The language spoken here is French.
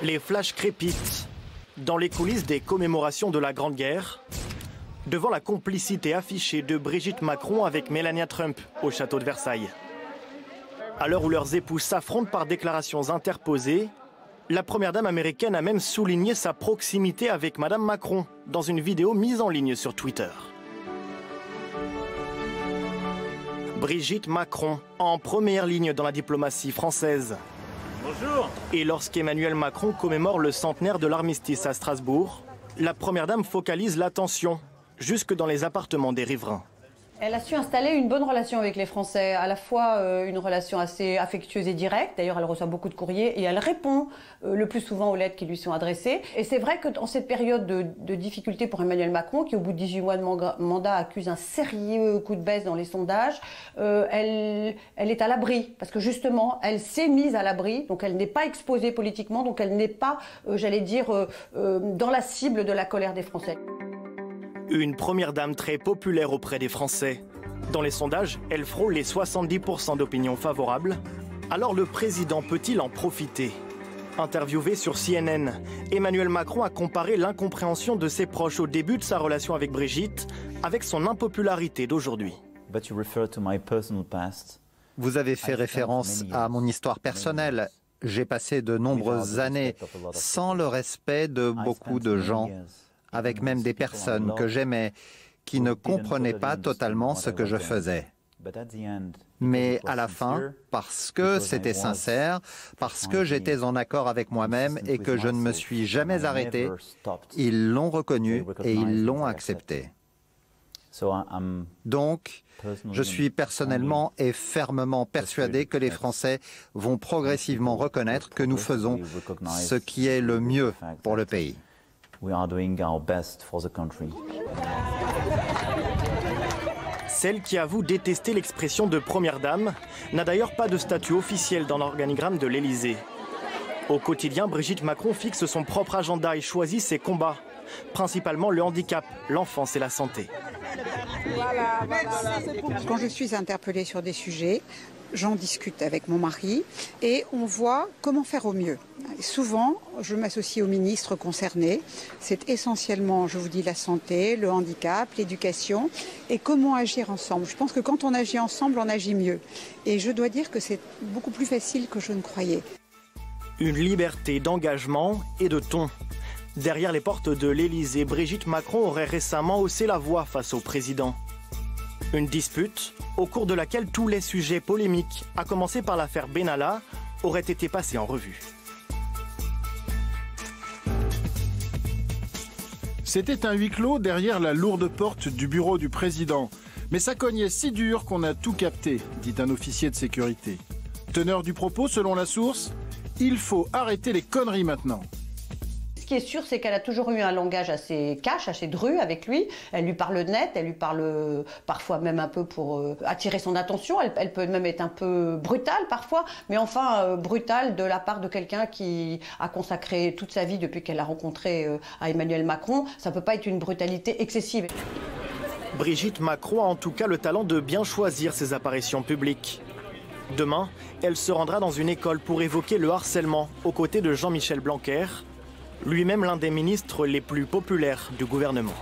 Les flashs crépitent dans les coulisses des commémorations de la Grande Guerre, devant la complicité affichée de Brigitte Macron avec Melania Trump au château de Versailles. À l'heure où leurs épouses s'affrontent par déclarations interposées, la première dame américaine a même souligné sa proximité avec Madame Macron dans une vidéo mise en ligne sur Twitter. Brigitte Macron, en première ligne dans la diplomatie française. Bonjour. Et lorsqu'Emmanuel Macron commémore le centenaire de l'armistice à Strasbourg, la première dame focalise l'attention jusque dans les appartements des riverains. Elle a su installer une bonne relation avec les Français, à la fois une relation assez affectueuse et directe. D'ailleurs, elle reçoit beaucoup de courriers et elle répond le plus souvent aux lettres qui lui sont adressées. Et c'est vrai que dans cette période de difficulté pour Emmanuel Macron, qui au bout de 18 mois de mandat accuse un sérieux coup de baisse dans les sondages, elle est à l'abri. Parce que justement, elle s'est mise à l'abri, donc elle n'est pas exposée politiquement, donc elle n'est pas, j'allais dire, dans la cible de la colère des Français. Une première dame très populaire auprès des Français. Dans les sondages, elle frôle les 70% d'opinion favorable. Alors le président peut-il en profiter? Interviewé sur CNN, Emmanuel Macron a comparé l'incompréhension de ses proches au début de sa relation avec Brigitte avec son impopularité d'aujourd'hui. Vous avez fait référence à mon histoire personnelle. J'ai passé de nombreuses années sans le respect de beaucoup de gens, avec même des personnes que j'aimais, qui ne comprenaient pas totalement ce que je faisais. Mais à la fin, parce que c'était sincère, parce que j'étais en accord avec moi-même et que je ne me suis jamais arrêté, ils l'ont reconnu et ils l'ont accepté. Donc, je suis personnellement et fermement persuadé que les Français vont progressivement reconnaître que nous faisons ce qui est le mieux pour le pays. Celle qui avoue détester l'expression de première dame n'a d'ailleurs pas de statut officiel dans l'organigramme de l'Élysée. Au quotidien, Brigitte Macron fixe son propre agenda et choisit ses combats, principalement le handicap, l'enfance et la santé. Quand je suis interpellée sur des sujets, j'en discute avec mon mari et on voit comment faire au mieux. Souvent, je m'associe aux ministres concernés. C'est essentiellement, je vous dis, la santé, le handicap, l'éducation et comment agir ensemble. Je pense que quand on agit ensemble, on agit mieux. Et je dois dire que c'est beaucoup plus facile que je ne croyais. Une liberté d'engagement et de ton. Derrière les portes de l'Élysée, Brigitte Macron aurait récemment haussé la voix face au président. Une dispute au cours de laquelle tous les sujets polémiques, à commencer par l'affaire Benalla, auraient été passés en revue. C'était un huis clos derrière la lourde porte du bureau du président. Mais ça cognait si dur qu'on a tout capté, dit un officier de sécurité. Teneur du propos, selon la source, il faut arrêter les conneries maintenant. Ce qui est sûr, c'est qu'elle a toujours eu un langage assez cash, assez dru avec lui. Elle lui parle net, elle lui parle parfois même un peu pour attirer son attention. Elle peut même être un peu brutale parfois, mais enfin brutale de la part de quelqu'un qui a consacré toute sa vie depuis qu'elle l'a rencontré à Emmanuel Macron. Ça ne peut pas être une brutalité excessive. Brigitte Macron a en tout cas le talent de bien choisir ses apparitions publiques. Demain, elle se rendra dans une école pour évoquer le harcèlement aux côtés de Jean-Michel Blanquer, lui-même l'un des ministres les plus populaires du gouvernement.